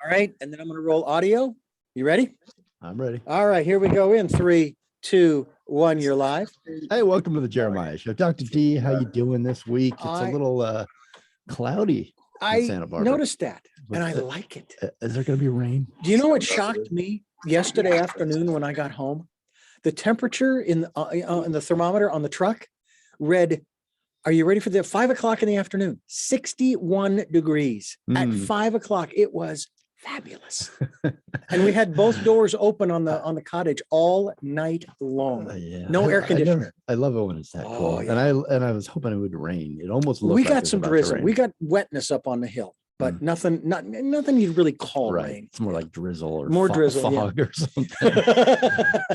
All right, and then I'm going to roll audio. You ready? I'm ready. All right, here we go in 3, 2, 1. You're live. Hey, welcome to the Jeremiah Show. Dr. D, how you doing this week? It's a little cloudy in Santa Barbara. I noticed that, and I like it. Is there going to be rain? Do you know what shocked me yesterday afternoon when I got home? The temperature in the thermometer on the truck read, are you ready for the 5 o'clock in the afternoon? 61 degrees at 5 o'clock. It was fabulous. And we had both doors open on the cottage all night long. Yeah. No air conditioner. I love it when it's that cold. Yeah. And I was hoping it would rain. It almost looked we like got some drizzle. We got wetness up on the hill, but nothing you'd really call rain. It's more like drizzle or more drizzle, fog or something.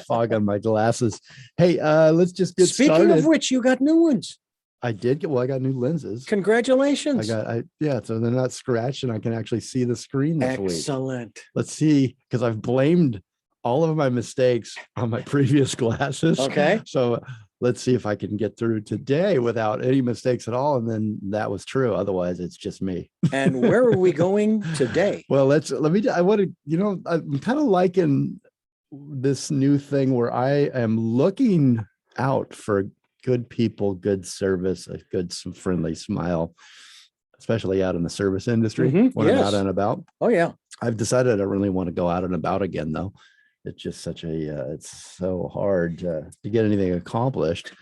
Fog on my glasses. Hey, let's just get started. Speaking of which, you got new ones. I did get, I got new lenses. Congratulations. So they're not scratched and I can actually see the screen this week. Excellent. Let's see, because I've blamed all of my mistakes on my previous glasses. Okay. So let's see if I can get through today without any mistakes at all. And then that was true. Otherwise, it's just me. And where are we going today? Well, I'm kind of liking this new thing where I am looking out for good people, good service, some friendly smile, especially out in the service industry when I'm out and about. Oh yeah. I've decided I don't really want to go out and about again though. It's just it's so hard to get anything accomplished,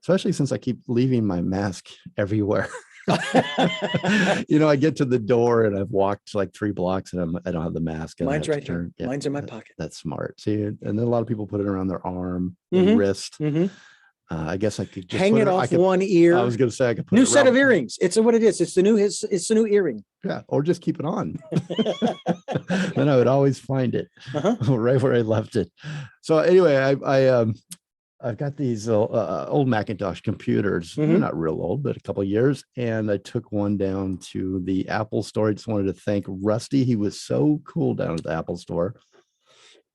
especially since I keep leaving my mask everywhere. I get to the door and I've walked like 3 blocks and I don't have the mask. And mine's right here. Yeah, mine's in my pocket. That's smart. See, and then a lot of people put it around their arm, and wrist. I guess I could just hang it off one ear. I was going to say I could put new set of earrings. It's what it is. It's the new earring. Yeah, or just keep it on. Then I would always find it right where I left it. So anyway, I've got these old Macintosh computers. They're not real old, but a couple of years. And I took one down to the Apple store. I just wanted to thank Rusty. He was so cool down at the Apple store.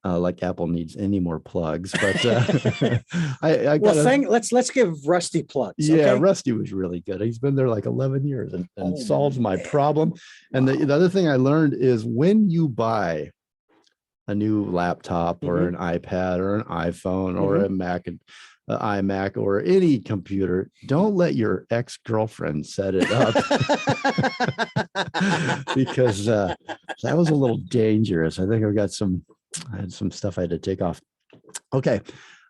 Like Apple needs any more plugs, but let's give Rusty plugs. Yeah, okay? Rusty was really good. He's been there like 11 years and solves my problem. And the other thing I learned is when you buy a new laptop or an iPad or an iPhone or a Mac and iMac or any computer, don't let your ex-girlfriend set it up because that was a little dangerous. I think I had some stuff I had to take off. Okay.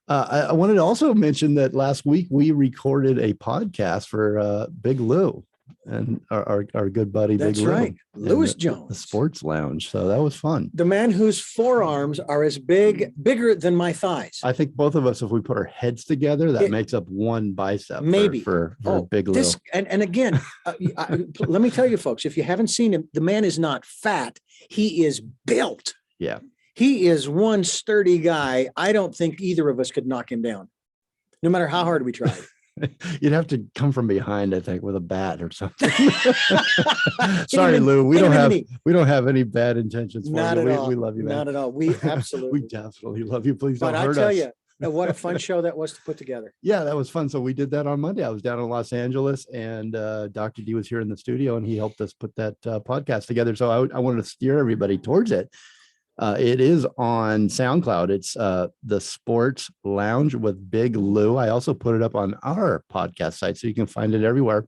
I wanted to also mention that last week we recorded a podcast for Big Lou and our good buddy. That's Big Lou. Right. Lewis Jones. The Sports Lounge. So that was fun. The man whose forearms are as bigger than my thighs. I think both of us, if we put our heads together, that makes up one bicep. Maybe for Big Lou. And again, let me tell you folks, if you haven't seen him, the man is not fat. He is built. Yeah. He is one sturdy guy. I don't think either of us could knock him down, no matter how hard we tried. You'd have to come from behind, I think, with a bat or something. Sorry, Lou. We don't have any bad intentions for not you. At all. We love you, man. Not at all. We absolutely we definitely love you. Please don't hurt us. But I tell you, what a fun show that was to put together. Yeah, that was fun. So we did that on Monday. I was down in Los Angeles and Dr. D was here in the studio and he helped us put that podcast together. So I wanted to steer everybody towards it. It is on SoundCloud. It's the Sports Lounge with Big Lou. I also put it up on our podcast site, so you can find it everywhere.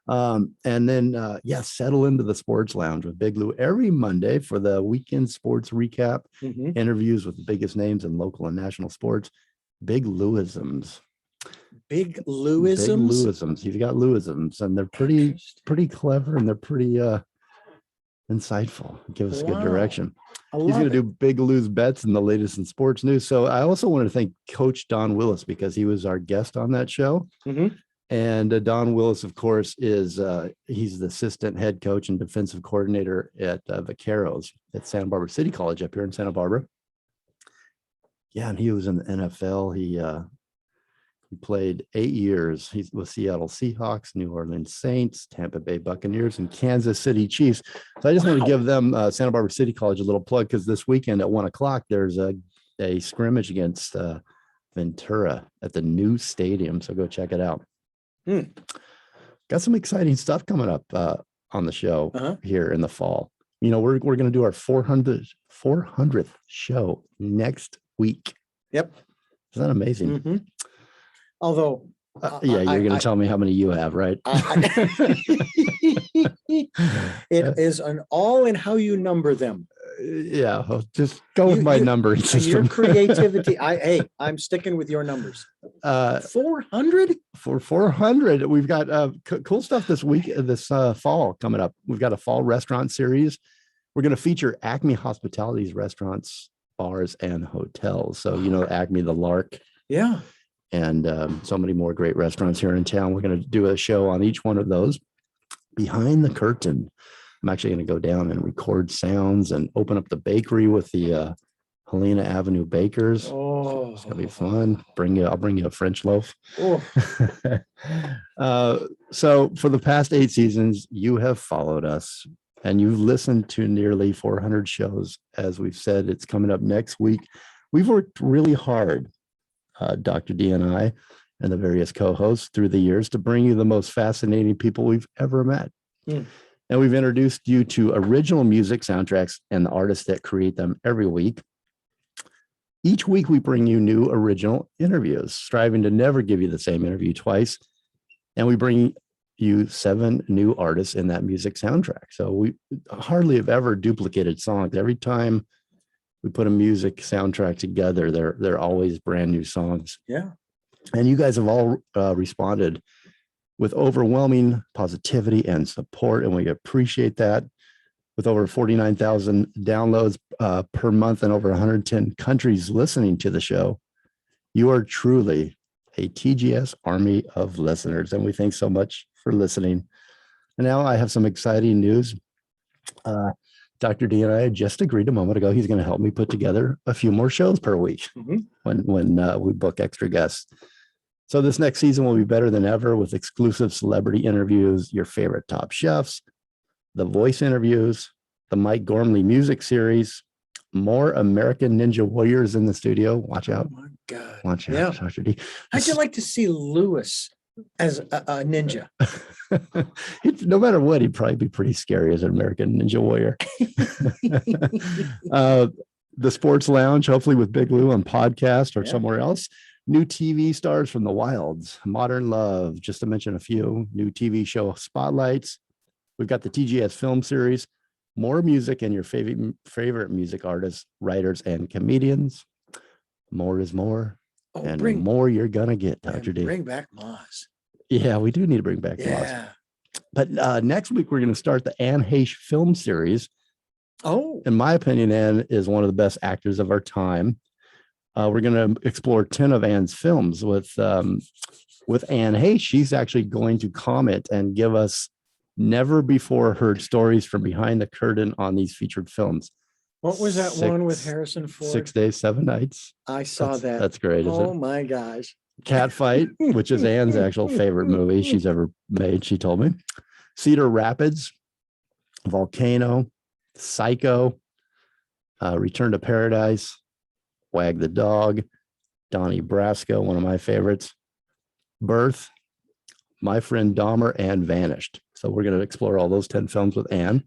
And then, settle into the Sports Lounge with Big Lou every Monday for the weekend sports recap, interviews with the biggest names in local and national sports, Big Louisms. Big Louisms? Big Louisms. He's got Louisms, and they're pretty clever, and they're pretty insightful. Give us good direction. He's going to do Big Lou's bets and the latest in sports news. So I also want to thank Coach Don Willis because he was our guest on that show. And Don Willis, of course, is he's the assistant head coach and defensive coordinator at Vaqueros at Santa Barbara City College up here in Santa Barbara. Yeah, and he was in the NFL. He played 8 years. He's with Seattle Seahawks, New Orleans Saints, Tampa Bay Buccaneers, and Kansas City Chiefs. So I just want to give them Santa Barbara City College a little plug because this weekend at 1:00 there's a scrimmage against Ventura at the new stadium. So go check it out. Got some exciting stuff coming up on the show here in the fall. we're going to do our 400th show next week. Yep. Isn't that amazing? Mm-hmm. Although, you're going to tell me how many you have, right? It is an all in how you number them. Yeah, well, just go with my numbering system. Your creativity. I'm sticking with your numbers. 400 for 400. We've got cool stuff this week, this fall coming up. We've got a fall restaurant series. We're going to feature Acme Hospitality's restaurants, bars, and hotels. So, Acme, the Lark. Yeah. And so many more great restaurants here in town. We're going to do a show on each one of those. Behind the curtain, I'm actually going to go down and record sounds and open up the bakery with the Helena Avenue Bakers. Oh, it's going to be fun. I'll bring you a French loaf. Oh. So for the past 8 seasons, you have followed us and you've listened to nearly 400 shows. As we've said, it's coming up next week. We've worked really hard, Dr. D and I, and the various co-hosts through the years to bring you the most fascinating people we've ever met. And we've introduced you to original music soundtracks and the artists that create them every week. Each week, we bring you new original interviews, striving to never give you the same interview twice. And we bring you 7 new artists in that music soundtrack. So we hardly have ever duplicated songs. Every time we put a music soundtrack together, they're always brand new songs. Yeah. And you guys have all responded with overwhelming positivity and support, and we appreciate that. With over 49,000 downloads per month and over 110 countries listening to the show, you are truly a TGS army of listeners, and we thank so much for listening. And now I have some exciting news. Dr. D and I just agreed a moment ago he's going to help me put together a few more shows per week when we book extra guests. So this next season will be better than ever with exclusive celebrity interviews, your favorite top chefs, the voice interviews, the Mike Gormley music series, more American Ninja Warriors in the studio. Watch out. Oh my God. Watch out, Dr. D. How'd you like to see Lewis as a ninja? No matter what, he'd probably be pretty scary as an American Ninja Warrior. The Sports Lounge, hopefully with Big Lou on podcast or somewhere else. New TV stars from the wilds, Modern Love, just to mention a few. New TV show spotlights. We've got the TGS film series, more music and your favorite music artists, writers, and comedians. More is more, and more you're gonna get, Dr. D. Bring back Moz. Yeah, we do need to bring back Moz. But next week, we're going to start the Anne Heche film series. Oh. In my opinion, Anne is one of the best actors of our time. We're going to explore 10 of Anne's films with Anne Heche. She's actually going to comment and give us never before heard stories from behind the curtain on these featured films. What was that one with Harrison Ford? 6 Days, 7 Nights. I saw that. That's great, isn't it? Oh my gosh. Catfight, which is Anne's actual favorite movie she's ever made, she told me. Cedar Rapids, Volcano, Psycho, Return to Paradise, Wag the Dog, Donnie Brasco, one of my favorites, Birth, My Friend Dahmer, and Vanished. So we're going to explore all those 10 films with Anne.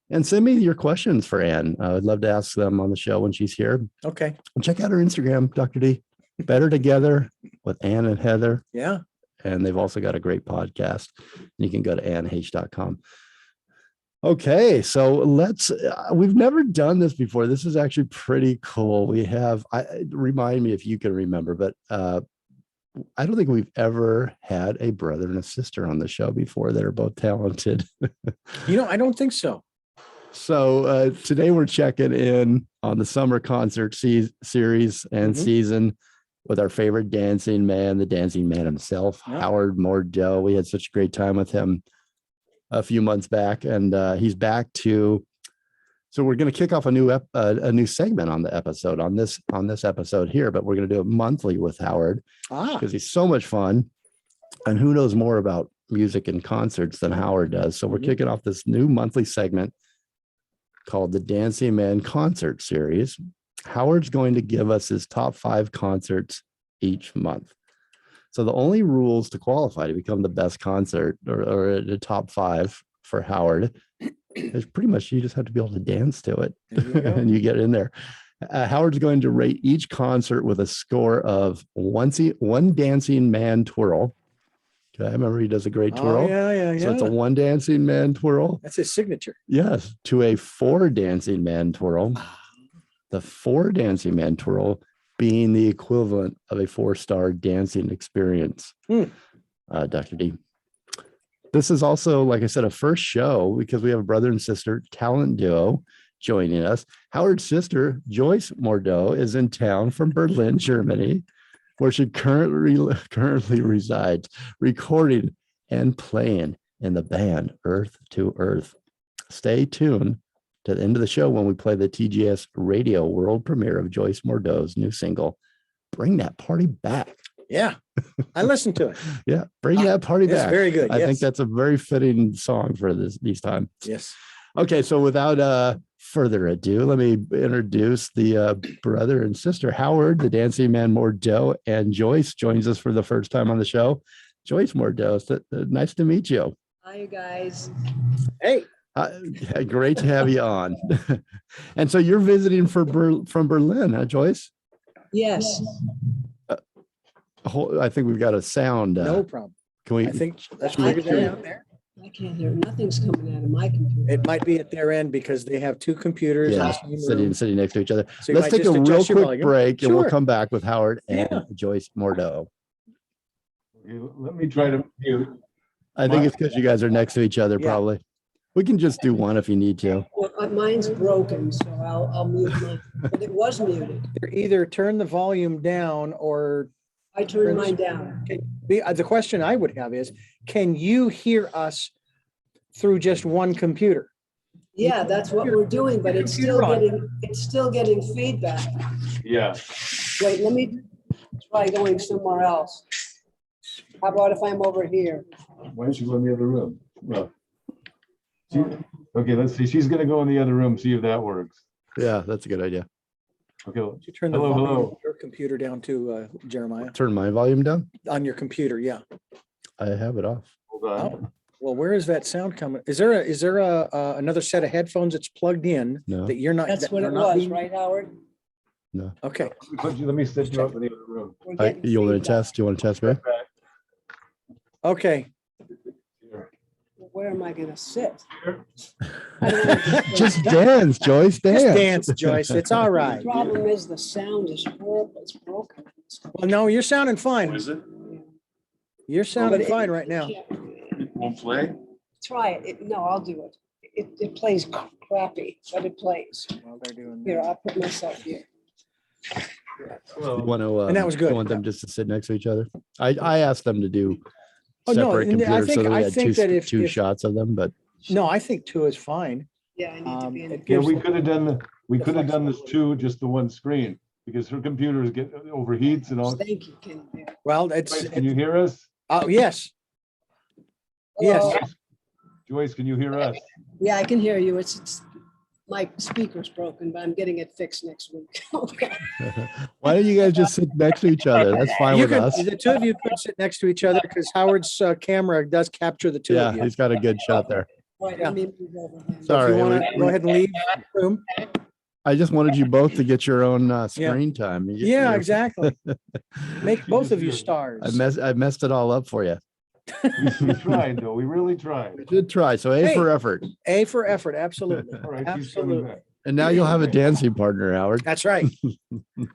And send me your questions for Anne. I'd love to ask them on the show when she's here. Okay. And check out her Instagram, Dr. D. Better Together with Anne and Heather. Yeah. And they've also got a great podcast. You can go to annheche.com. Okay, so we've never done this before. This is actually pretty cool. Remind me if you can remember, but I don't think we've ever had a brother and a sister on the show before that are both talented. I don't think so. So today we're checking in on the summer concert series and season with our favorite dancing man, the dancing man himself, Howard Mordoh. We had such a great time with him a few months back, and he's back to. So we're going to kick off a new segment on the episode on this episode here, but we're going to do it monthly with Howard because he's so much fun, and who knows more about music and concerts than Howard does. So we're kicking off this new monthly segment called the Dancing Man Concert Series. Howard's going to give us his top 5 concerts each month. So the only rules to qualify to become the best concert or the top 5 for Howard It's pretty much, you just have to be able to dance to it There you go. and you get in there. Howard's going to rate each concert with a score of one Dancing Man Twirl. Okay, I remember he does a great twirl. Oh, yeah. So it's a 1 Dancing Man Twirl. That's his signature. Yes, to a 4 Dancing Man Twirl. The 4 Dancing Man Twirl being the equivalent of a 4-star dancing experience. Dr. D. This is also, like I said, a first show because we have a brother and sister talent duo joining us. Howard's sister, Joyce Mordoh, is in town from Berlin, Germany, where she currently resides, recording and playing in the band Earth to Earth. Stay tuned to the end of the show when we play the TGS radio world premiere of Joyce Mordoh's new single, Bring That Party Back. Yeah, I listened to it. Yeah, Bring That Party It's Back. very good. I Yes. think that's a very fitting song for these times. Yes. Okay, so without further ado, let me introduce the brother and sister, Howard, the Dancing Man Mordoh, and Joyce joins us for the first time on the show. Joyce Mordoh, nice to meet you. Hi, you guys. Hey. Great to have you on. And so you're visiting from Berlin, huh, Joyce? Yes. I think we've got a sound. No problem. Can we? I think let's figure that out there. I can't hear. Nothing's coming out of my computer. It might be at their end because they have 2 computers in Yeah, the same room. sitting next to each other. So you Let's might take a just real adjust your quick volume. break and we'll Sure. come back with Howard and Yeah. Joyce Mordoh. Let me try to mute. I think it's because you guys are next to each other, Yeah. probably. We can just do one if you need to. Well, mine's broken, so I'll mute mine. But it was muted. Either turn the volume down or I turned mine down. the question I would have is, can you hear us through just one computer? Yeah, that's what we're doing, but it's still getting feedback. Yeah. Wait, let me try going somewhere else. How about if I'm over here? Why don't you go in the other room? Well, okay, let's see. She's gonna go in the other room, see if that works. Yeah, that's a good idea. Okay. Would you turn the Hello, volume hello. of your computer down to Jeremiah? Turn my volume down. On your computer, yeah. I have it off. Hold on. Well, where is that sound coming? Is there another set of headphones that's plugged in No. that you're not? That's that what are it not was, being- right, Howard? No. Okay. Let me set you up in the other room. We're getting You want to feedback. test? Do you want to test, Ray? Okay. Here. Where am I gonna sit? Here. I don't know. Just dance, Joyce. Dance. Just dance, Joyce. It's all The right. problem is the sound is horrible. It's broken. Well, no, you're sounding fine. Is it? You're sounding But it- fine right now. It won't play? Try it. No, I'll do it. It plays crappy, but it plays. While they're doing Here, that. I'll put myself here. You want to? And that was good. You want them just to sit next to each other? I asked them to do Oh, no, separate and I computers so think- that we I had think that if- two if- shots of them. But No, I think 2 is fine. Yeah, I need to be in. It Yeah, gives- we could have done this too, just the one screen, because her computers get overheats and all. Thank you, Ken. Well, it's, Joyce, can you hear us? oh, yes. Yes. Hello? Joyce, can you hear us? Yeah, I can hear you. It's my speaker's broken, but I'm getting it fixed next week. Okay. why don't you guys just sit next to each other? That's fine You with could, us. the 2 of you could sit next to each other because Howard's camera does capture the 2 Yeah, of you. he's got a good shot there. Right, let me move over then. So if Sorry, you want to we- go ahead and leave the room. I just wanted you both to get your own screen time. Yeah, exactly. Make both of you stars. I messed it all up for you. We tried though, we really tried. We did try. So A Hey. for effort. A for effort, absolutely. All right, she's coming Absolutely. back. And now you'll have a dancing partner, Howard. That's right. All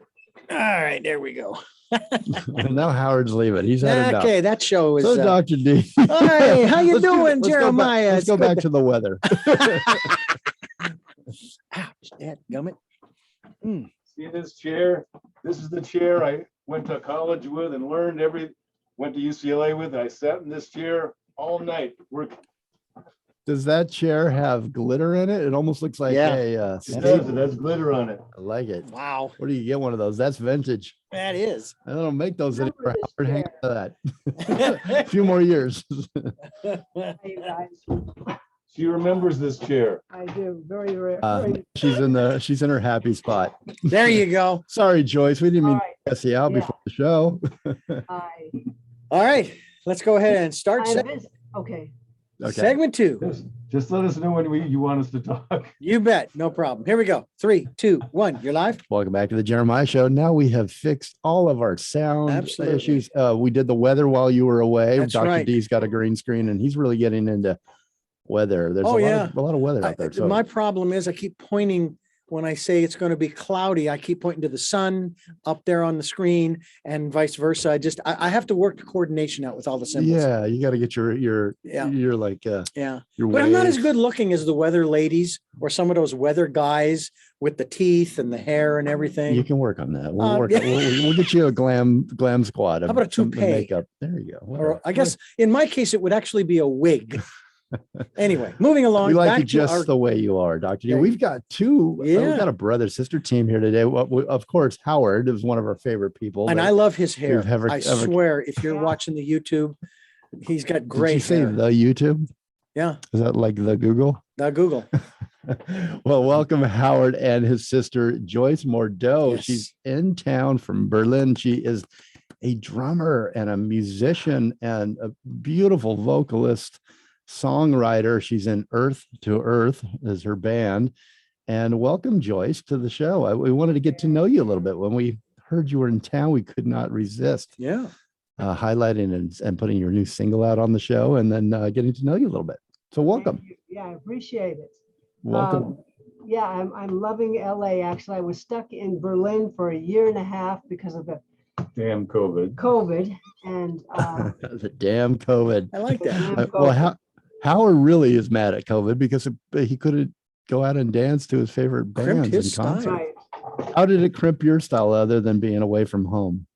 right, there we go. And now Howard's leaving. He's headed out. Okay, that show is. So Dr. D. Hey, how you Let's go- doing, let's go back- Jeremiah? Let's It's go good back to- to the weather. Ouch, dadgummit. See this chair? This is the chair I went to college with and learned went to UCLA with. I sat in this chair all night working. Does that chair have glitter in it? It almost looks like Yeah. a It skate. does, it has glitter on it. I like it. Wow, Where do you get one of those? That's vintage. that is. I don't make those Remember anymore. this Howard, hang chair. on to that. A few more years. Hey, you guys, She remembers this chair. I do very, very. She's in her happy spot. There you go. Sorry, Joyce. We didn't All mean right, to cuss you out Yeah. before the show. I, All right, let's go ahead and start. I visit, okay. Okay. Segment 2. Just let us know when you want us to talk. You bet. No problem. Here we go. 3, 2, 1. You're live. Welcome back to the Jeremiah Show. Now we have fixed all of our sound Absolutely. issues. We did the weather while you were away. That's Dr. right. D's got a green screen and he's really getting into weather. There's Oh, a lot of weather out there. So My problem is I keep pointing when I say it's going to be cloudy. I keep pointing to the sun up there on the screen and vice versa. I have to work the coordination out with all the symbols. yeah, you got to get your like Yeah. your But I'm not as waves. good looking as the weather ladies or some of those weather guys with the teeth and the hair and everything. You can work on that. Yeah. We'll get you a glam squad. How about a some toupee? makeup? There you go. Or Whatever. I guess in my case, it would actually be a wig. Anyway, moving along. We like back you to just our- the way you are, Dr. D. Okay. We've got two. We've Yeah. got a brother sister team here today. Of course, Howard is one of our favorite people. And that I love his hair. we've ever- I ever- swear, if you're watching the YouTube, he's got Did great you say hair. the YouTube? Yeah, Is that like the Google? the Google. Well, welcome Howard and his sister Joyce Mordoh. Yes. She's in town from Berlin. She is a drummer and a musician and a beautiful vocalist, songwriter. She's in Earth to Earth as her band. And welcome, Joyce, to the show. We wanted to get to know you a little bit. When we heard you were in town, we could not resist Yeah. highlighting and putting your new single out on the show and then getting to know you a little bit. So welcome. Thank you. Yeah, I appreciate it. Welcome. Yeah, I'm loving LA. Actually, I was stuck in Berlin for a year and a half because of the Damn COVID. COVID, and The damn COVID. I like that. damn Well, COVID. Howard really is mad at COVID because he couldn't go out and dance to his favorite Crimped bands his and style. concerts. Right. How did it crimp your style other than being away from home?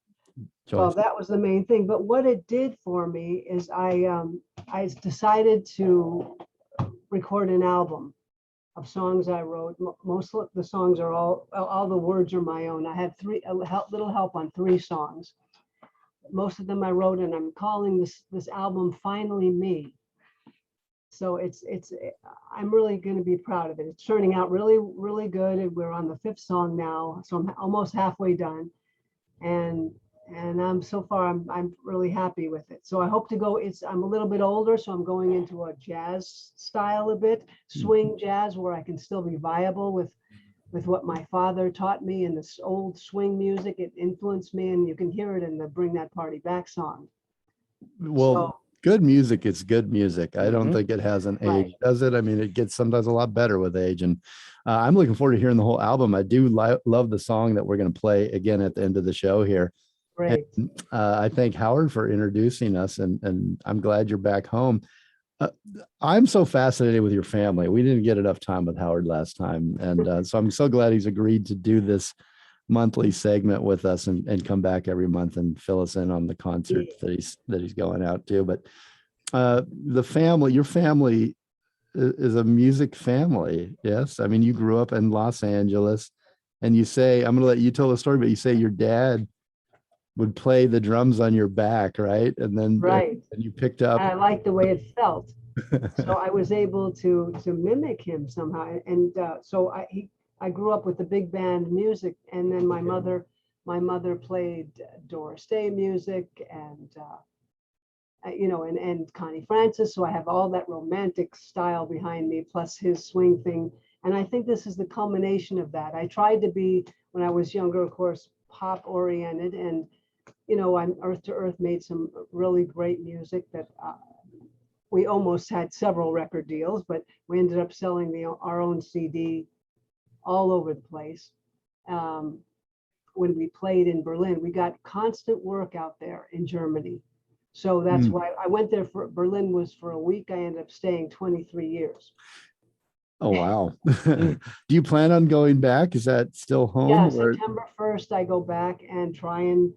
Well, Joyce? that was the main thing. But what it did for me is I decided to record an album of songs I wrote. Most of the songs are all the words are my own. I had little help on 3 songs. Most of them I wrote, and I'm calling this album Finally Me. So I'm really going to be proud of it. It's turning out really, really good. And we're on the 5th song now, so I'm almost halfway done. And I'm really happy with it. So I hope to go, I'm a little bit older, so I'm going into a jazz style a bit, swing jazz, where I can still be viable with what my father taught me in this old swing music. It influenced me, and you can hear it in the Bring That Party Back song. Well, So- good music is good music. I don't Mhm. think it has an Right. age, does it? I mean, it gets sometimes a lot better with age. And I'm looking forward to hearing the whole album. I do love the song that we're going to play again at the end of the show here. Great. And, I thank Howard for introducing us, and I'm glad you're back home. I'm so fascinated with your family. We didn't get enough time with Howard last time, and so I'm so glad he's agreed to do this monthly segment with us and come back every month and fill us in on the concerts that he's going out to. But your family is a music family. Yes, I mean, you grew up in Los Angeles, and you say, I'm going to let you tell the story, but you say your dad would play the drums on your back, right? And then Right. and you picked up. And I liked the way it felt. So I was able to mimic him somehow. And so I grew up with the big band music, and then my mother played Doris Day music and and Connie Francis. So I have all that romantic style behind me, plus his swing thing. And I think this is the culmination of that. I tried to be, when I was younger, of course, pop oriented, and I'm Earth to Earth made some really great music that we almost had several record deals, but we ended up selling our own CD all over the place. When we played in Berlin, we got constant work out there in Germany. So that's why I went there Berlin was for a week. I ended up staying 23 years. Oh, wow. Do you plan on going back? Is that still home? Yeah, or- September 1st, I go back and try and,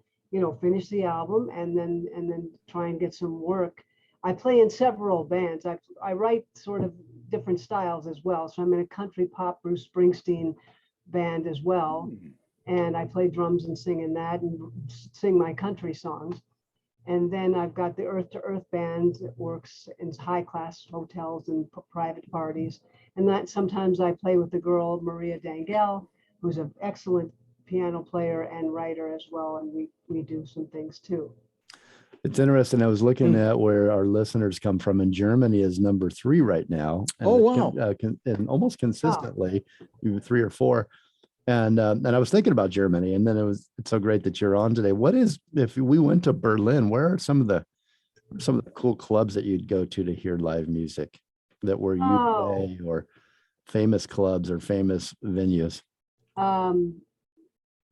finish the album and then try and get some work. I play in several bands. I write sort of different styles as well. So I'm in a country pop Bruce Springsteen band as well. And I play drums and sing in that and sing my country songs. And then I've got the Earth to Earth band that works in high class hotels and private parties. And that sometimes I play with the girl, Maria Dangel, who's an excellent piano player and writer as well. And we do some things too. It's interesting. I was looking at where our listeners come from, and Germany is number 3 right now. And Oh, wow. and almost consistently, 3 or 4. And I was thinking about Germany, and then it's so great that you're on today. What is, if we went to Berlin, where are some of the cool clubs that you'd go to hear live music that where you play, or famous clubs or famous venues?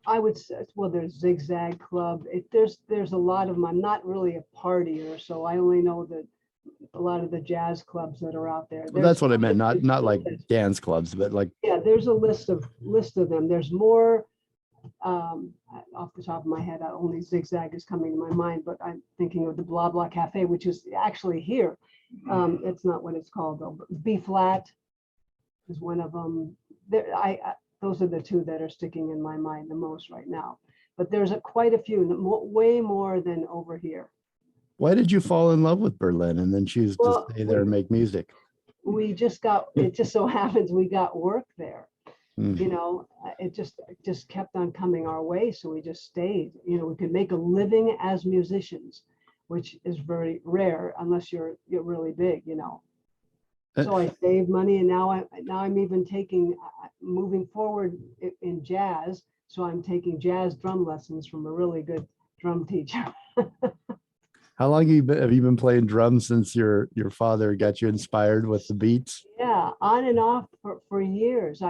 I would say, well, there's Zigzag Club. There's a lot of them. I'm not really a partier, so I only know that a lot of the jazz clubs that are out there. Well, that's what I meant. Not like dance clubs, but like, yeah, there's a list of them. There's more off the top of my head. Only Zigzag is coming to my mind, but I'm thinking of the Blah Blah Cafe, which is actually here. It's not what it's called though. But B Flat is one of them. Those are the 2 that are sticking in my mind the most right now. But there's quite a few, way more than over here. Why did you fall in love with Berlin and then choose to stay there and make music? It just so happens we got work there. You know, it just kept on coming our way. So we just stayed. You know, we could make a living as musicians, which is very rare unless you're really big, you know. So I saved money, and now I'm even moving forward in jazz. So I'm taking jazz drum lessons from a really good drum teacher. How long have you been playing drums since your father got you inspired with the beats? Yeah, on and off for years.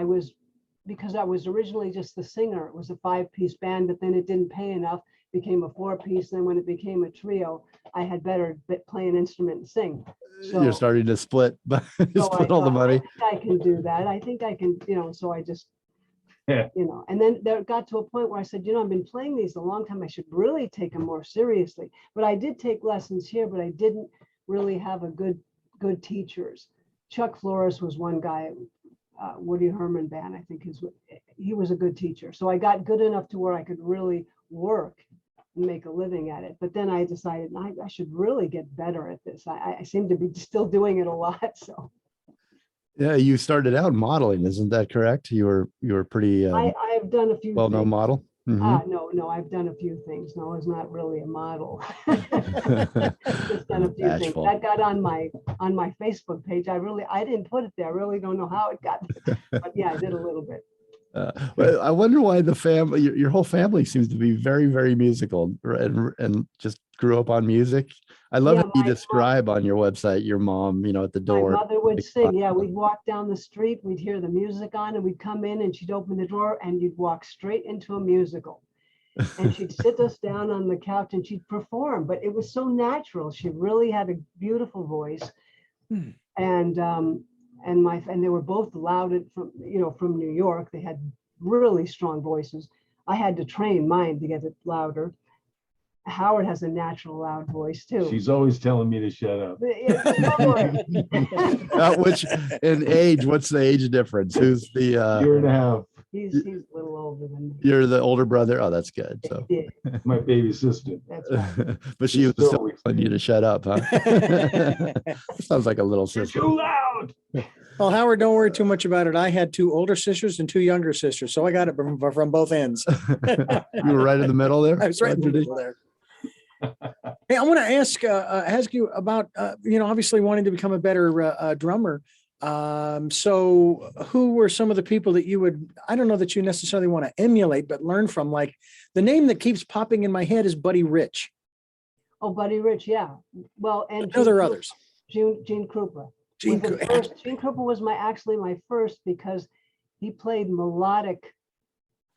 Because I was originally just the singer. It was a 5-piece band, but then it didn't pay enough. Became a 4-piece. Then when it became a trio, I had better play an instrument and sing. So you're starting to split all the money. I can do that. I think I can, you know, so I just, you know, and then there got to a point where I said, you know, I've been playing these a long time. I should really take them more seriously. But I did take lessons here, but I didn't really have a good teachers. Chuck Flores was one guy, Woody Herman band, I think he was a good teacher. So I got good enough to where I could really work and make a living at it. But then I decided I should really get better at this. I seem to be still doing it a lot. So yeah, you started out modeling, isn't that correct? You were pretty I've done a few well-known model. No, I've done a few things. No, I was not really a model. Just done a few things. That got on my Facebook page. I didn't put it there. I really don't know how it got there. But yeah, I did a little bit. Well, I wonder why the family, your whole family seems to be very, very musical and just grew up on music. I love how you describe on your website your mom, you know, at the door. My mother would sing. Yeah, we'd walk down the street, we'd hear the music on, and we'd come in and she'd open the door and you'd walk straight into a musical. And she'd sit us down on the couch and she'd perform, but it was so natural. She really had a beautiful voice. And they were both loud from New York. They had really strong voices. I had to train mine to get it louder. Howard has a natural loud voice too. She's always telling me to shut up. Which in age, what's the age difference? Who's the year and a half? He's a little older than me. You're the older brother. Oh, that's good. So my baby sister. That's right. But she was still telling you to shut up, huh? Sounds like a little sister. You're too loud. Well, Howard, don't worry too much about it. I had 2 older sisters and 2 younger sisters, so I got it from both ends. You were right in the middle there. I was right in the middle there. Hey, I want to ask you about obviously wanting to become a better drummer. So who were some of the people that you would, I don't know that you necessarily want to emulate, but learn from? Like, the name that keeps popping in my head is Buddy Rich. Oh, Buddy Rich, yeah. Well, and there are others. Gene Krupa. Gene Krupa was actually my first, because he played melodic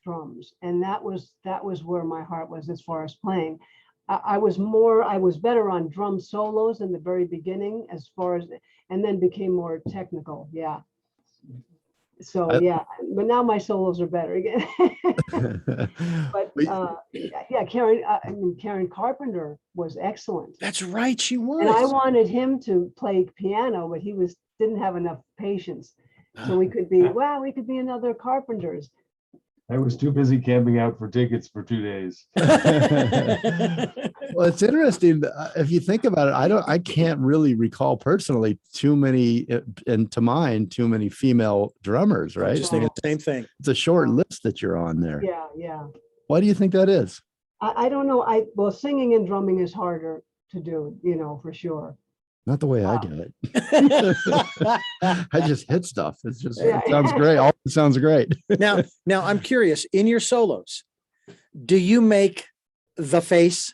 drums, and that was where my heart was as far as playing. I was better on drum solos in the very beginning, and then became more technical. Yeah. So but now my solos are better again. But yeah, Karen Carpenter was excellent. That's right, she was. And I wanted him to play piano, but he didn't have enough patience. So we could be another Carpenters. I was too busy camping out for tickets for 2 days. Well, it's interesting. If you think about it, I can't really recall personally too many female drummers, right? Just thinking the same thing. It's a short list that you're on there. Yeah. Why do you think that is? I don't know. Well, singing and drumming is harder to do, you know, for sure. Not the way I Wow. do it. I just hit stuff. It's just, Yeah. it sounds great. All it sounds great. Now I'm curious, in your solos, do you make the face?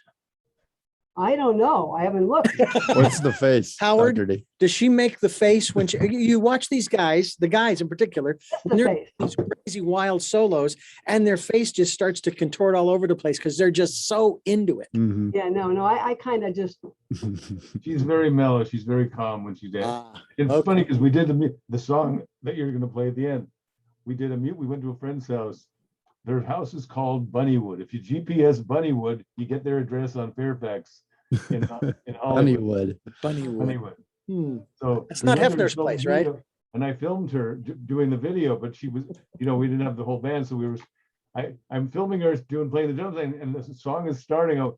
I don't know. I haven't looked. What's the face? Howard? Dr. D? Does she make the face when you watch these guys, the guys in particular, That's when the they're face. these crazy wild solos and their face just starts to contort all over the place because they're just so into it. Mhm. Yeah, no, I kind of just, She's very mellow. She's very calm when she dances. It's okay. funny because we did the song that you're going to play at the end. We did we went to a friend's house. Their house is called Bunnywood. If you GPS Bunnywood, you get their address on Fairfax in Hollywood. Bunnywood. Bunnywood. Hmm. So That's not remember, Hefner's we filmed place, the right? video, and I filmed her doing the video, but she was, you know, we didn't have the whole band, so we were. I'm filming her playing the drums, and the song is starting out,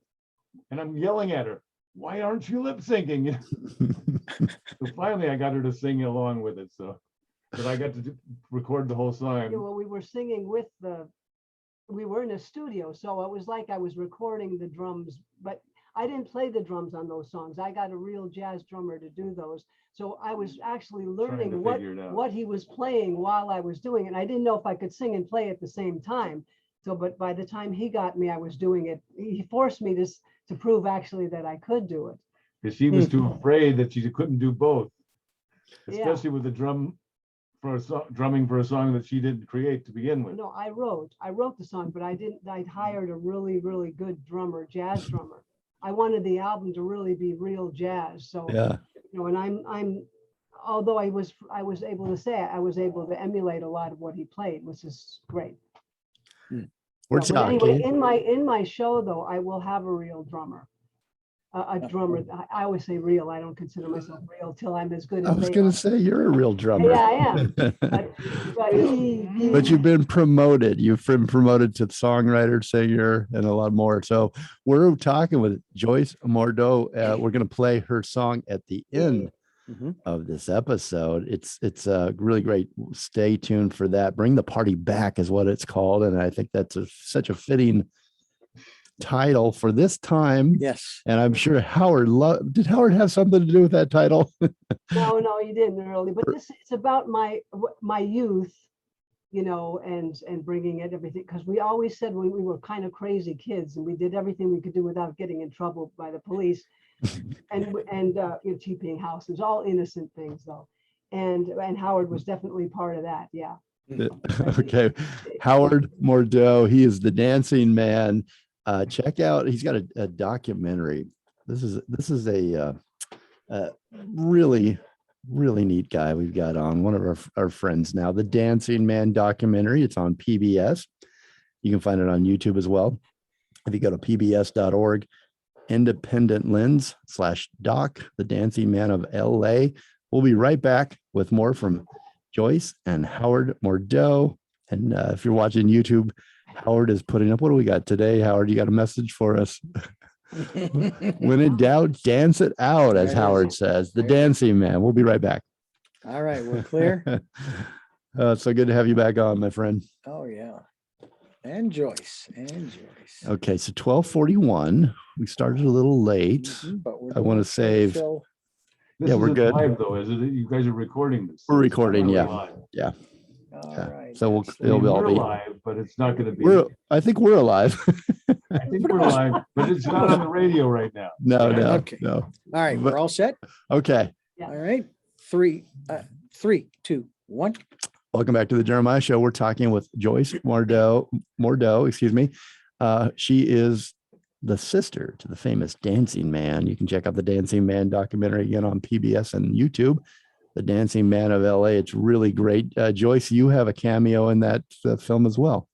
and I'm yelling at her, "Why aren't you lip syncing?" So finally, I got her to sing along with it. So, but I got to record the whole yeah, song. well, we were singing with we were in a studio, so it was like I was recording the drums, but I didn't play the drums on those songs. I got a real jazz drummer to do those. So I was actually learning figure it out. what he was playing while I was doing it. And I didn't know if I could sing and play at the same time. So, but by the time he got me, I was doing it. He forced me to prove actually that I could do it. Because she was too afraid that she couldn't do both, Yeah. especially with the drumming for a song that she didn't create to begin with. No, I wrote the song, but I'd hired a really, really good drummer, jazz drummer. I wanted the album to really be real jazz. So, Yeah. you know, and I'm, although I was able to say I was able to emulate a lot of what he played, which is great. We're But anyway, talking. in my show though, I will have a real drummer. A drummer. I always say real. I don't consider myself real till I'm as good I as was they going are. to say you're a real drummer. Yeah, I am. But But you've been promoted. You've been promoted to songwriter, singer, and a lot more. So we're talking with Joyce Mordoh. We're going to play her song at the end of this episode. It's really great. Stay tuned for that. Bring the party back is what it's called, and I think that's such a fitting title for this time. Yes. And I'm sure Howard did Howard have something to do with that title? No, you didn't really. But it's about my youth, you know, and bringing it everything, because we always said when we were kind of crazy kids and we did everything we could do without getting in trouble by the police, and you know, TPing houses, all innocent things though. And Howard was definitely part of that. Yeah. Okay, Howard Mordoh. He is the Dancing Man. Check out. He's got a documentary. This is a really neat guy we've got on, one of our friends now, the Dancing Man documentary. It's on PBS. You can find it on YouTube as well. If you go to pbs.org, independent lens/doc, the Dancing Man of LA. We'll be right back with more from Joyce and Howard Mordoh. And if you're watching YouTube, Howard is putting up, what do we got today, Howard? You got a message for us? When in doubt, dance it out, as Howard says. The Dancing Man. We'll be right back. All right, we're clear. It's so good to have you back on, my friend. Oh yeah. And Joyce. Okay, so 12:41. We started a little late. But I want to save. This we're isn't good. live though, is it? You guys are recording this. We're recording, It's not yeah. live. Yeah. All Yeah. right. So I mean, it'll we're be live, but it's not going to be. I think we're alive. I think we're live, but it's not on the radio right now. No. Okay. No. All right, we're all set. Okay. Yeah. All right. 3, 2, 1. Welcome back to the Jeremiah Show. We're talking with Joyce Mordoh, excuse me. She is the sister to the famous Dancing Man. You can check out the Dancing Man documentary again on PBS and YouTube. The Dancing Man of LA. It's really great. Joyce, you have a cameo in that film as well.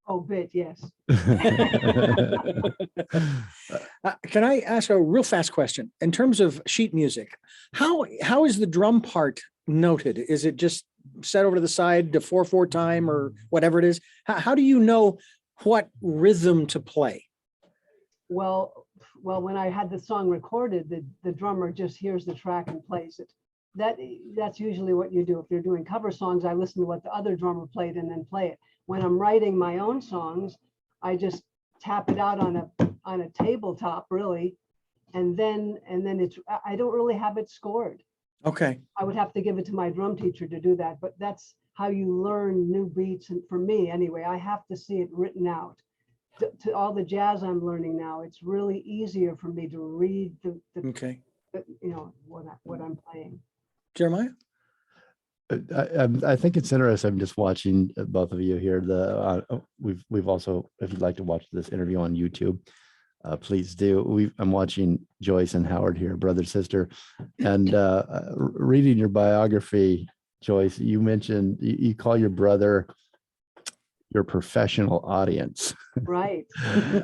Oh, bit, yes. Can I ask a real fast question? In terms of sheet music, how is the drum part noted? Is it just set over to the side to 4/4 time or whatever it is? How do you know what rhythm to play? Well, when I had the song recorded, the drummer just hears the track and plays it. That's usually what you do. If you're doing cover songs, I listen to what the other drummer played and then play it. When I'm writing my own songs, I just tap it out on a tabletop really, And then I don't really have it scored. Okay. I would have to give it to my drum teacher to do that, but that's how you learn new beats. And for me, anyway, I have to see it written out. To all the jazz I'm learning now, it's really easier for me to read Okay. what I'm playing. Jeremiah? I think it's interesting. I'm just watching both of you here. We've also, if you'd like to watch this interview on YouTube, please do. I'm watching Joyce and Howard here, brother, sister, and reading your biography, Joyce. You mentioned you call your brother your professional audience. Right.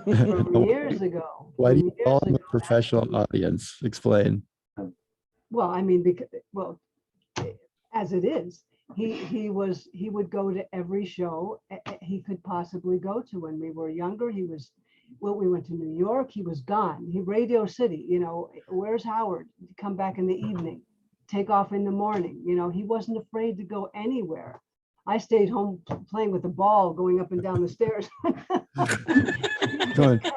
From years ago. Why do From you call years him a ago, professional actually. audience? Explain. Well, I mean, as it is, he would go to every show he could possibly go to. When we were younger, we went to New York, he was gone. Radio City, where's Howard? Come back in the evening, take off in the morning. He wasn't afraid to go anywhere. I stayed home playing with the ball, going up and down the stairs.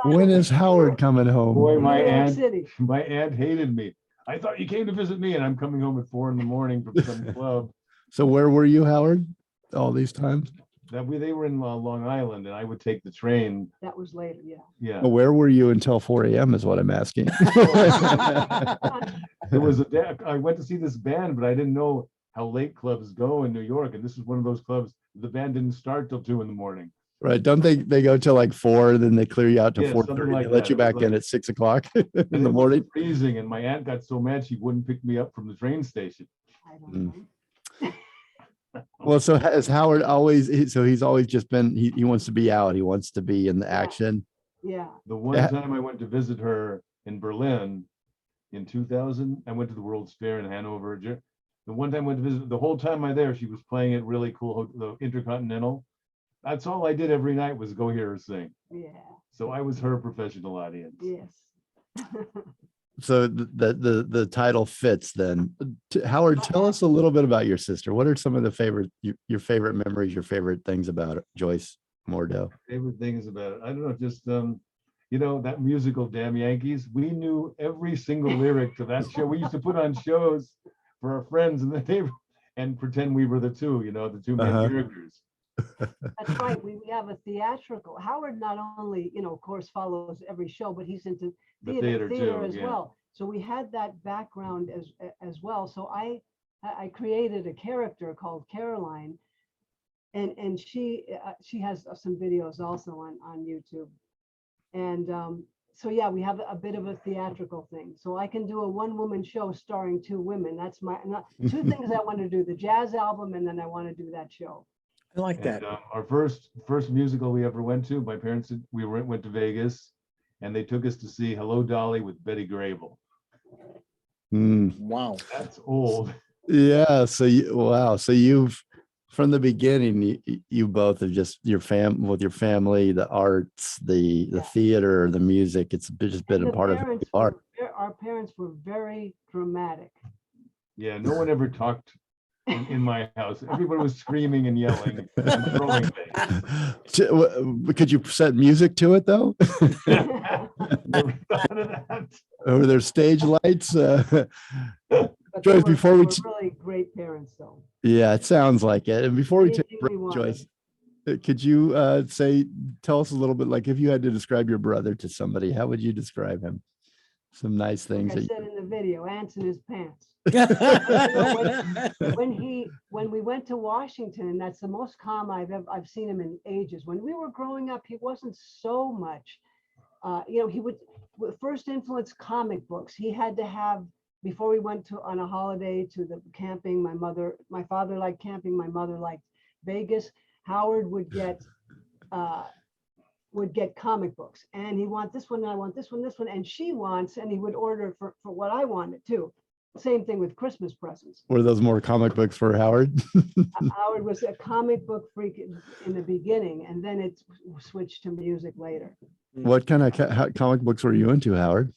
When is Howard coming home? Boy, New York City. my aunt hated me. I thought you came to visit me, and I'm coming home at 4 a.m. from some club. So where were you, Howard, all these times? They were in Long Island, and I would take the train. That was later, yeah. Yeah. Well, where were you until 4 a.m. is what I'm asking. There was I went to see this band, but I didn't know how late clubs go in New York. And this is one of those clubs, the band didn't start till 2 a.m. Right. Don't they go till like 4, then they clear you out to Yeah, 4:30. something like They let that. you It was back in like- at 6 o'clock And in the it was morning. freezing, and my aunt got so mad she wouldn't pick me up from the train station. I don't know. Well, so has Howard always, so he's always just been, he wants to be out. He wants to be in the Yeah. action. Yeah. The one Yeah. time I went to visit her in Berlin in 2000, I went to the World's Fair in Hanover. The one time I went to visit, the whole time I there, she was playing it really cool, the Intercontinental. That's all I did every night was go hear her sing. Yeah. So I was her professional audience. Yes. So the title fits then. Howard, tell us a little bit about your sister. What are some of the your favorite memories, your favorite things about Joyce Mordoh? Favorite things about it, I don't know, just that musical Damn Yankees. We knew every single lyric to that show. We used to put on shows for our friends in the neighborhood and pretend we were the two main characters. That's right. We have a theatrical. Howard not only, of course, follows every show, but he's into The theater theater too, as yeah. well. So we had that background as well. So I created a character called Caroline, and she has some videos also on YouTube. And so yeah, we have a bit of a theatrical thing. So I can do a one-woman show starring 2 women. That's two things I want to do: the jazz album, and then I want to do that show. I like that. And, our first musical we ever went to, my parents went to Vegas, and they took us to see Hello Dolly with Betty Grable. Wow. That's old. Yeah. So wow. So you've, from the beginning, you both have just with your family, the arts, the theater, the music. It's just been a part of who you are. Our parents were very dramatic. Yeah, no one ever talked in my house. Everybody was screaming and yelling and throwing things. Could you set music to it though? Never thought of that. Or there's stage lights? But Joyce, they before were we really great parents, though. Yeah, it sounds like it. And before we take a Anything we break, wanted. Joyce, could you tell us a little bit, like if you had to describe your brother to somebody, how would you describe him? Some nice things. Like I said in the video, ants in his pants. That's When we went to Washington, that's the most calm I've seen him in ages. When we were growing up, he wasn't so much. He would first influence comic books. He had to have, before we went on a holiday to the camping. My father liked camping. My mother liked Vegas. Howard would get comic books, and he want this one, and I want this one, and she wants, and he would order for what I wanted too. Same thing with Christmas presents. Were those more comic books for Howard? Howard was a comic book freak in the beginning, and then it switched to music later. What kind of comic books were you into, Howard?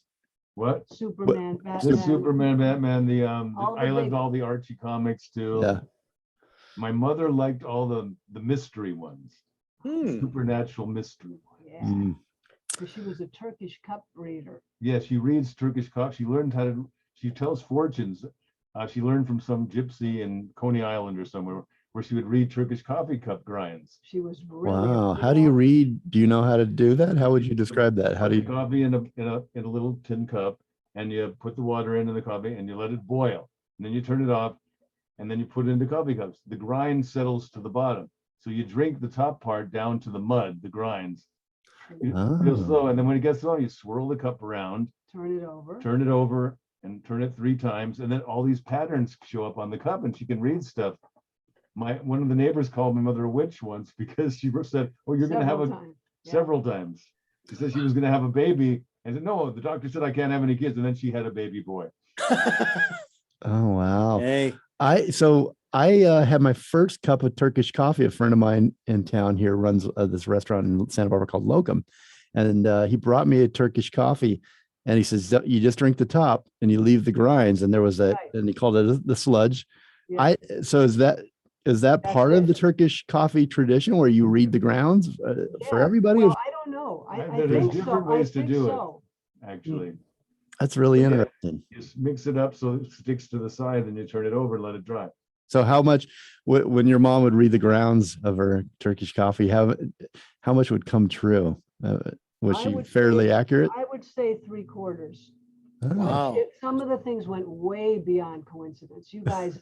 What? Superman, The Batman. Superman, Batman, All the I loved big- all the Archie comics too. Yeah. My mother liked all the mystery ones, Hmm. supernatural mystery ones. Yeah. Mm. She was a Turkish cup reader. Yeah, she reads Turkish cup. She learned how to, she tells fortunes. She learned from some gypsy in Coney Island or somewhere where she would read Turkish coffee cup grinds. She was really. Wow. How do you read? Do you know how to do that? How would you describe that? How do you? Coffee in a little tin cup, and you put the water into the coffee and you let it boil. And then you turn it off, and then you put it into coffee cups. The grind settles to the bottom. So you drink the top part down to the mud, the grinds. Real slow. And then when it gets low, you swirl the cup around, Turn it over. and turn it 3 times. And then all these patterns show up on the cup, and she can read stuff. One of the neighbors called my mother a witch once because she said, "Oh, you're going to have several times." She said she was going to have a baby. I said, "No, the doctor said I can't have any kids." And then she had a baby boy. Oh, wow. Hey, I had my first cup of Turkish coffee. A friend of mine in town here runs this restaurant in Santa Barbara called Locum. And he brought me a Turkish coffee. And he says, you just drink the top and you leave the grinds. And there was and he called it the sludge. Yeah. So is that part of the Turkish coffee tradition where you read the grounds for everybody? Well, I don't know. I There's think different so. ways I to think do so. it, actually. That's really Yeah. interesting. Just mix it up so it sticks to the side, and you turn it over and let it dry. So how much, when your mom would read the grounds of her Turkish coffee, how much would come true? Was I she would fairly say- accurate? I would say 3/4. Oh, wow. Some of the things went way beyond coincidence. You guys,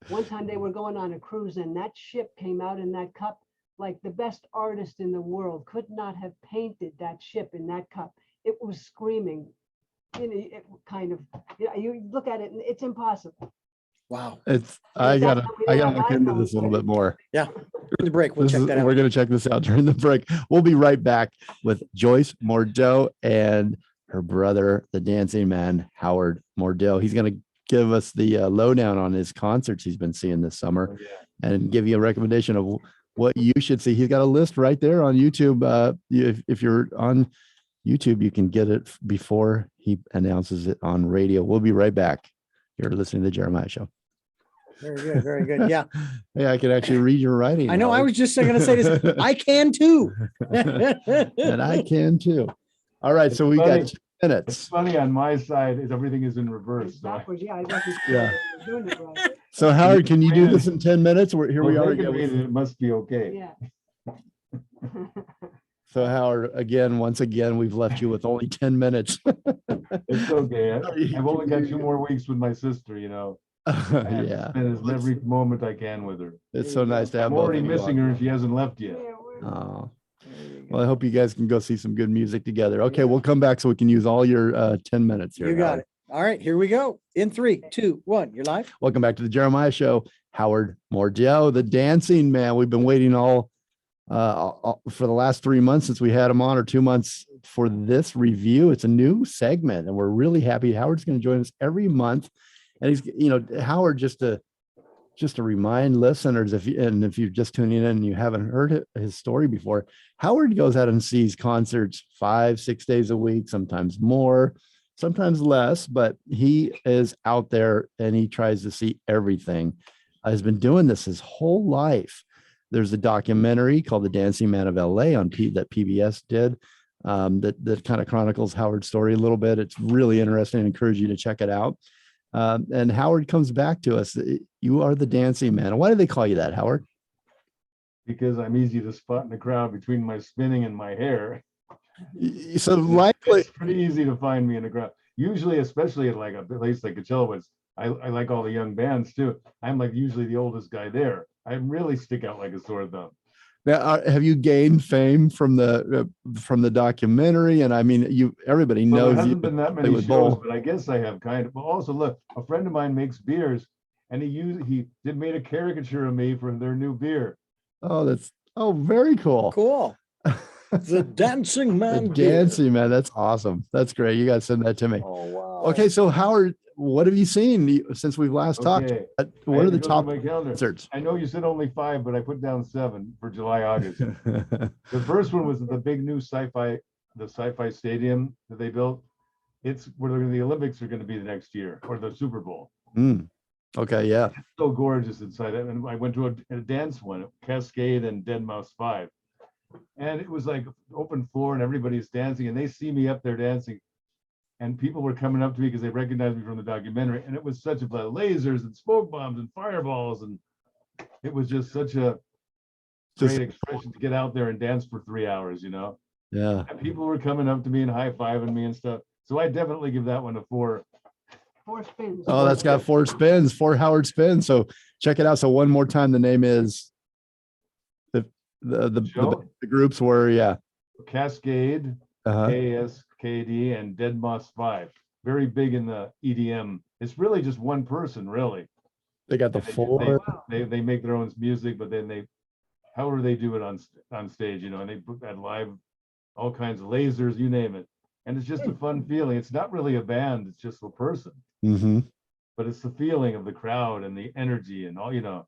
one time they were going on a cruise and that ship came out in that cup. Like the best artist in the world could not have painted that ship in that cup. It was screaming. It kind of, you look at it and it's impossible. Wow. I gotta We don't look have into this a little iPhones, bit more. Yeah. During the break, we'll check that We're out. going to check this out during the break. We'll be right back with Joyce Mordoh and her brother, the dancing man, Howard Mordoh. He's going to give us the lowdown on his concerts he's been seeing this summer and give you a recommendation of what you should see. He's got a list right there on YouTube. If you're on YouTube, you can get it before he announces it on radio. We'll be right back. You're listening to the Jeremiah Show. Very good. Very good. Yeah. Hey, I can actually read your writing. I know. I Howard. was just going to say this. I can too. And I can too. All right. So we funny. got 2 minutes. It's funny on my side is everything is in reverse. It's So I- backwards. Yeah, I wasn't sure Yeah. that you were doing it right. So Howard, can you do this in 10 minutes? Here we Well, are they can again. read it, it must be okay. Yeah. So Howard, once again, we've left you with only 10 minutes. It's okay. I've only got 2 more weeks with my sister, I have to Yeah. spend every moment I can with her. It's so nice to have I'm both already of you missing on. her and she hasn't left yet. Oh. Well, I hope you guys can go see some good music together. Okay, we'll come back so we can use all your 10 minutes here. You got Howard. it. All right, here we go. In 3, 2, 1, you're live. Welcome back to the Jeremiah Show. Howard Mordoh, the dancing man. We've been waiting all for the last 3 months since we had him on, or 2 months for this review. It's a new segment, and we're really happy. Howard's going to join us every month, and he's, Howard, just to remind listeners, if you're just tuning in and you haven't heard his story before, Howard goes out and sees concerts 5-6 days a week, sometimes more, sometimes less, but he is out there and he tries to see everything. Has been doing this his whole life. There's a documentary called The Dancing Man of LA that PBS did that kind of chronicles Howard's story a little bit. It's really interesting. I encourage you to check it out. And Howard comes back to us. You are the dancing man. Why do they call you that, Howard? Because I'm easy to spot in the crowd between my spinning and my hair. So likely, It's pretty easy to find me in the crowd. Usually, especially at like a place like Coachella, was I like all the young bands too. I'm like usually the oldest guy there. I really stick out like a sore thumb. now, have you gained fame from the documentary? And I mean, everybody Well, there knows hasn't you been that play many with shows, Bull. but I guess I have kind of. But also, look, a friend of mine makes beers, and he made a caricature of me for their new beer. Oh, very cool. Cool. The dancing The man. beer. dancing man. That's awesome. That's great. You got to send that to me. Oh, wow. Okay, so Howard, what have you seen since we've last talked? Okay. What are the top my calendar? concerts? I know you said only 5, but I put down 7 for July, August. The first one was the big new the sci-fi stadium that they built. It's where the Olympics are going to be the next year, or the Super Bowl. Okay, yeah. It's so gorgeous inside it. And I went to a dance one, Cascade and Dead Mouse 5. And it was like open floor and everybody's dancing and they see me up there dancing. And people were coming up to me because they recognized me from the documentary. And it was such a lasers and smoke bombs and fireballs. And it was just such a great expression to get out there and dance for 3 hours, you know? Yeah. And people were coming up to me and high-fiving me and stuff. So I definitely give that one a 4. 4 spins. Oh, that's got 4 spins, 4 Howard spins. So check it out. So one more time, the name is the groups were, yeah. Cascade, KSKD, and Dead Moss 5. Very big in the EDM. It's really just one person, really. They got the And 4. They make their own music, but then however they do it on stage, you know, and they put that live, all kinds of lasers, you name it. And it's just a fun feeling. It's not really a band, it's just a person. Mm-hmm. But it's the feeling of the crowd and the energy and all, you know,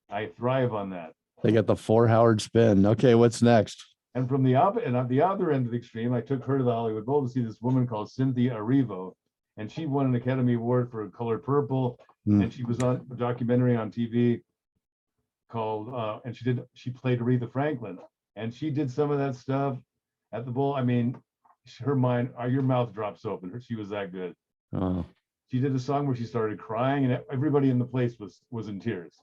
I thrive on that. They got the 4 Howard spin. Okay, what's next? And from the other end of the extreme, I took her to the Hollywood Bowl to see this woman called Cynthia Erivo, and she won an Academy Award for Color Purple, and she was on a documentary on TV called, and she played Aretha Franklin, and she did some of that stuff at the bowl. I mean, her mind, your mouth drops open. She was that good. Oh. She did a song where she started crying, and everybody in the place was in tears.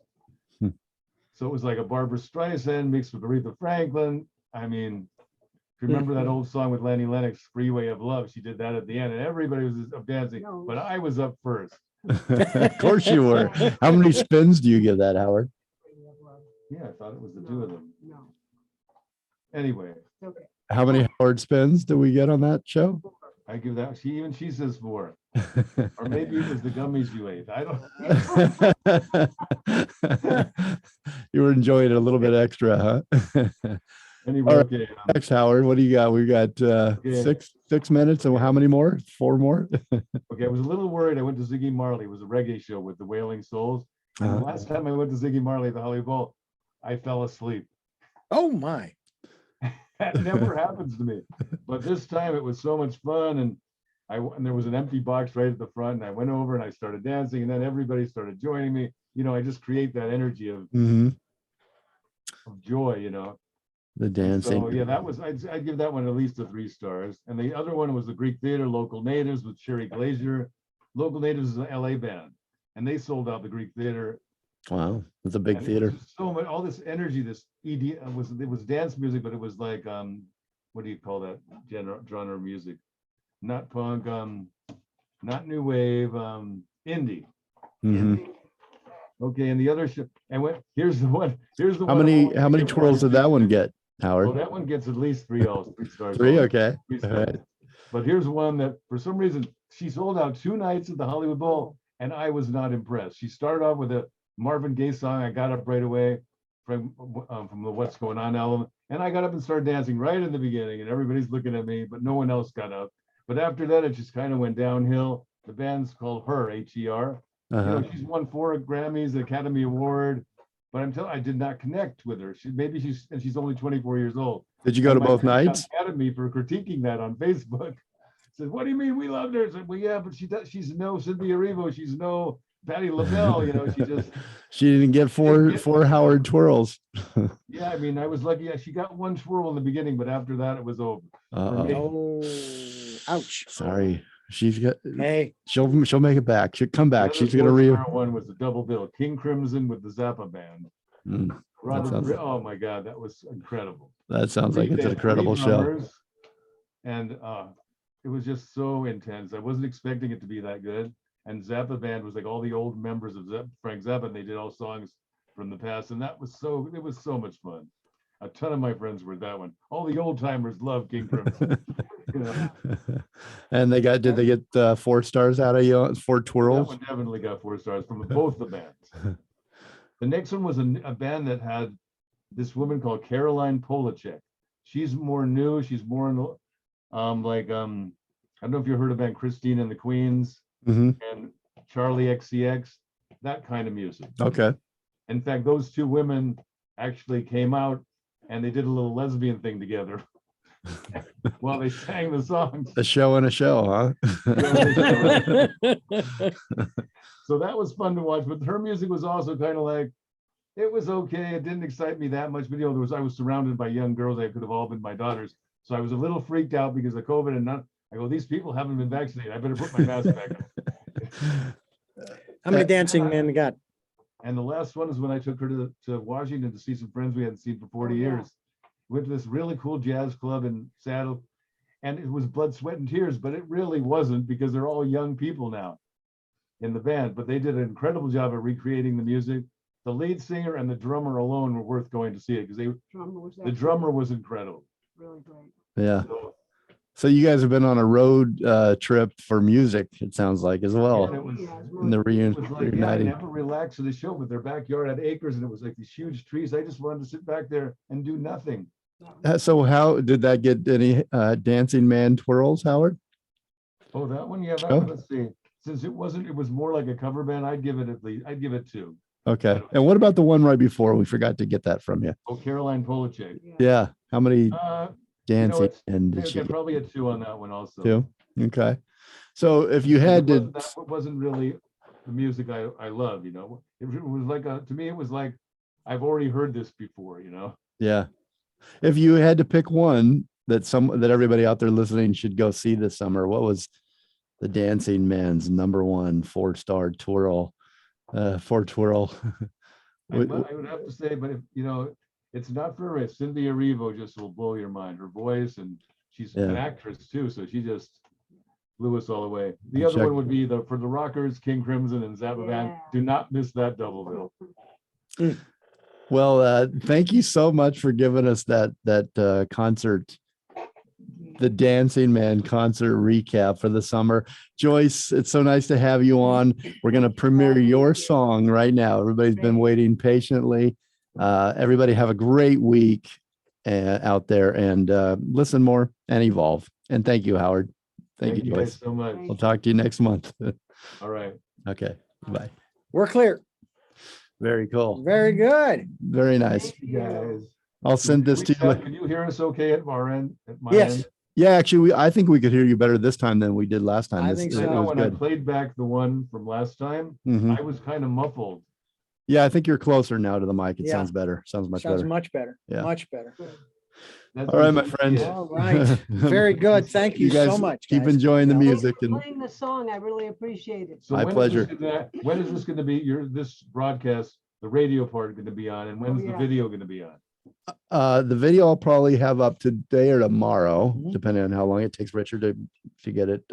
So it was like a Barbara Streisand mixed with Aretha Franklin. I mean, if you remember that old song with Lanny Lennox, Freeway of Love, she did that at the end and everybody was up dancing, but I was up first. Of course you were. How many spins do you give that, Howard? Yeah, I thought it was the 2 of them. No. Anyway. Okay. How many Howard spins do we get on that show? I give that, she says 4. Or maybe it was the gummies you ate. I don't. You were enjoying it a little bit extra, huh? Anyway, right. okay. Next, Howard, what do you got? We've got 6 minutes, and how many more? 4 more? Okay, I was a little worried. I went to Ziggy Marley. It was a reggae show with the Wailing Souls. And the last time I went to Ziggy Marley at the Hollywood Bowl, I fell asleep. Oh my. That never happens to me. But this time it was so much fun. And there was an empty box right at the front. And I went over and I started dancing. And then everybody started joining me. You know, I just create that energy of joy, you know. The dancing. So yeah, that was, I'd give that one at least a 3 stars. And the other one was the Greek Theater, Local Natives with Sherry Glazier. Local Natives is an LA band. And they sold out the Greek Theater. Wow, that's a big And theater. so much, all this energy, this it was dance music, but it was like what do you call that genre of music? Not punk, not new wave, indie. Okay, and the other here's the one. How many twirls did that one get, Howard? Well, that one gets at least 3 stars. 3, okay. 3 stars. Right. But here's one that for some reason she sold out 2 nights at the Hollywood Bowl, and I was not impressed. She started off with a Marvin Gaye song. I got up right away from the What's Going On album, and I got up and started dancing right in the beginning, and everybody's looking at me, but no one else got up. But after that, it just kind of went downhill. The band's called Her, H-E-R. You know, she's won 4 Grammys, an Academy Award, but I did not connect with her. She's only 24 years old. Did you go to both nights? Mad at me for critiquing that on Facebook. Said, "What do you mean we loved her?" I said, "Well, yeah, but she's no Cynthia Erivo. She's no Patti LaBelle. You know, she didn't get four Howard twirls." Yeah, I mean, I was lucky. She got 1 twirl in the beginning, but after that, it was over. Oh, ouch. Sorry. She's got. Hey, she'll make it back. She'll come back. She's gonna one was the double bill, King Crimson with the Zappa band. Oh my God, that was incredible. That sounds like it's an incredible show. And it was just so intense. I wasn't expecting it to be that good. And Zappa band was like all the old members of Frank Zappa, and they did all songs from the past, and it was so much fun. A ton of my friends were at that one. All the old timers love King Crimson. You know? And did they get 4 stars out of you? 4 twirls? That one definitely got 4 stars from both the bands. The next one was a band that had this woman called Caroline Polachek. She's more new. She's more I don't know if you heard of band Christine and the Queens and Charlie XCX, that kind of music. Okay. In fact, those 2 women actually came out and they did a little lesbian thing together while they sang the songs. A show and a show, huh? So that was fun to watch, but her music was also kind of like, It was okay. It didn't excite me that much, but I was surrounded by young girls. They could have all been my daughters. So I was a little freaked out because of COVID and I go, these people haven't been vaccinated. I better put my mask back on. How many dancing men we got? And the last one is when I took her to Washington to see some friends we hadn't seen for 40 Oh, yeah. years. Went to this really cool jazz club in Seattle, and it was blood, sweat, and tears, but it really wasn't because they're all young people now in the band, but they did an incredible job of recreating the music. The lead singer and the drummer alone were worth going to see it because the drummer was incredible. Really great. Yeah. So, So you guys have been on a road trip for music, it sounds like, as well. and it was, In the it was like, yeah, I reuniting. never relaxed to the show, but their backyard had acres and it was like these huge trees. I just wanted to sit back there and do nothing. So how did that get any Dancing Man Twirls, Howard? Oh, that one, yeah, that Oh. one, let's see. Since it was more like a cover band, I'd give it 2. Okay. And what about the one right before? We forgot to get that from you. Oh, Caroline Polachek. Yeah. How many dancing it's- and did Okay, she get? probably a 2 on that one also. 2? Okay. So if you had to, That wasn't really the music I love, It was like to me, it was like, I've already heard this before, yeah. If you had to pick one that everybody out there listening should go see this summer, what was the Dancing Man's #1 4-star twirl? I would have to say, but if, it's not for her. Cynthia Erivo just will blow your mind. Her voice, and she's an Yeah. actress too, so she just blew us all away. The And other check- one would be for the rockers, King Crimson and Zappa Band. Yeah. Do not miss that double bill. Well, thank you so much for giving us that concert, the Dancing Man concert recap for the summer. Joyce, it's so nice to have you on. We're going to premiere your song right now. Everybody's been waiting patiently. Everybody have a great week out there, and listen more and evolve. And thank you, Howard. Thank you, guys Joyce. so much. We'll talk to you next month. All right. Okay. Bye. We're clear. Very cool. Very good. Very nice. You guys. I'll send this to you. Can you hear us okay at our end? At my Yes. end? Yeah, actually, I think we could hear you better this time than we did last time. I This- think it so. I know was when I good. played back the one from last time, Mhm. I was kind of muffled. Yeah, I think you're closer now to the mic. It Yeah. sounds better. Sounds much Sounds better. much better. Yeah. Much better. That's All right, my what- friend. yeah. All right. Very good. Thank you so guys much, keep guys. enjoying the Yeah. music and Playing the song, I really appreciate it. So My when is pleasure. when is this going to be this broadcast, the radio part going to be on, and when's the yeah. video going to be on? the video I'll probably have up today or tomorrow, Mhm. depending on how long it takes Richard to get it